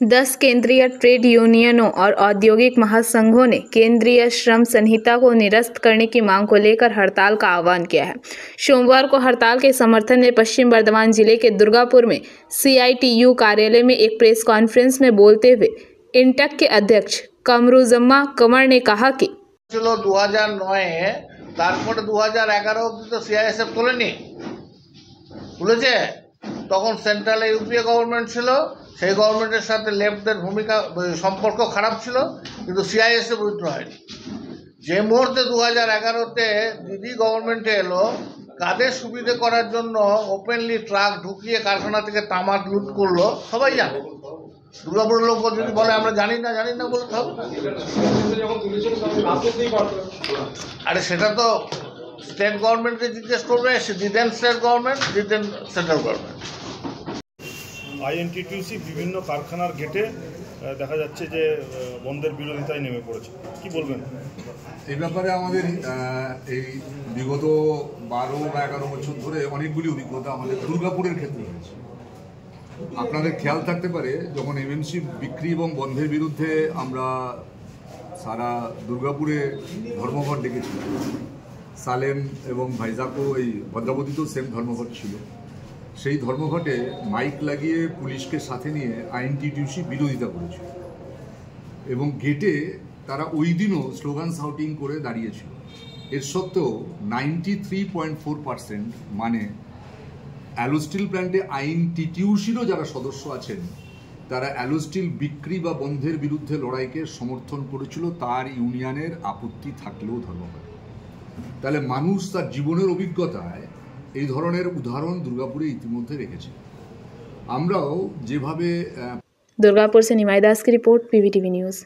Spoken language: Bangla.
10 केंद्रीय ट्रेड यूनियनों और औद्योगिक महासंघों ने केंद्रीय श्रम संहिता को निरस्त करने की मांग को लेकर हड़ताल का आह्वान किया है। सोमवार को हड़ताल के समर्थन में पश्चिम बर्धमान जिले के दुर्गापुर में CITU कार्यालय में एक प्रेस कॉन्फ्रेंस में बोलते हुए इंटक के अध्यक्ष कमरुज्जमान कमर ने कहा कि 2009 তারপরে 2011 অবধি তো CISF তুলেছে, তখন সেন্ট্রালে ইউপিএ গভর্নমেন্ট ছিল, সেই গভর্নমেন্টের সাথে লেফটদের ভূমিকা সম্পর্ক খারাপ ছিল, কিন্তু CISF উইথড্র হয়নি। যে মুহূর্তে 2011-তে দিদি গভর্নমেন্টে এলো, কাদের সুবিধে করার জন্য ওপেনলি ট্রাক ঢুকিয়ে কারখানা থেকে তামাক লুট করলো সবাই জানে। দুর্গাপুরের লোক যদি বলে আমরা জানি না বলতে হবে। আরে সেটা তো স্টেট গভর্নমেন্টকে জিজ্ঞেস করবে, দিতেন স্টেট গভর্নমেন্ট, দিতেন সেন্ট্রাল গভর্নমেন্ট। INTTUC বিভিন্ন কারখানার গেটে দেখা যাচ্ছে যে বন্ধের বিরোধিতায় নেমে পড়েছে, কি বলবেন এই ব্যাপারে? আমাদের এই বিগত 12 বা 11 বছর ধরে অনেকগুলি অভিজ্ঞতা আমাদের দুর্গাপুরের ক্ষেত্রে হয়েছে। আপনাদের খেয়াল থাকতে পারে, যখন MMC বিক্রি এবং বন্ধের বিরুদ্ধে আমরা সারা দুর্গাপুরে ধর্মঘট ডেকেছিলাম, সালেম এবং ভাইজাকও এই ভদ্রাবতীতেও সেম ধর্মঘট ছিল। সেই ধর্মঘটে মাইক লাগিয়ে পুলিশকে সাথে নিয়ে INTTUC বিরোধিতা করেছিল এবং গেটে তারা ওই দিনও স্লোগান শাউটিং করে দাঁড়িয়েছিল। এর সত্ত্বেও 93.4% মানে অ্যালোস্টিল প্ল্যান্টে INTTUCরও যারা সদস্য আছেন তারা অ্যালোস্টিল বিক্রি বা বন্ধের বিরুদ্ধে লড়াইকে সমর্থন করেছিল, তার ইউনিয়নের আপত্তি থাকলেও ধর্মঘট। তাহলে মানুষ তার জীবনের অভিজ্ঞতায় এই ধরনের উদাহরণ দুর্গাপুরে ইতিমধ্যে রেখেছে। আমরাও যেভাবে दुर्गापुर से निमाई दास की रिपोर्ट, PVTV न्यूज़।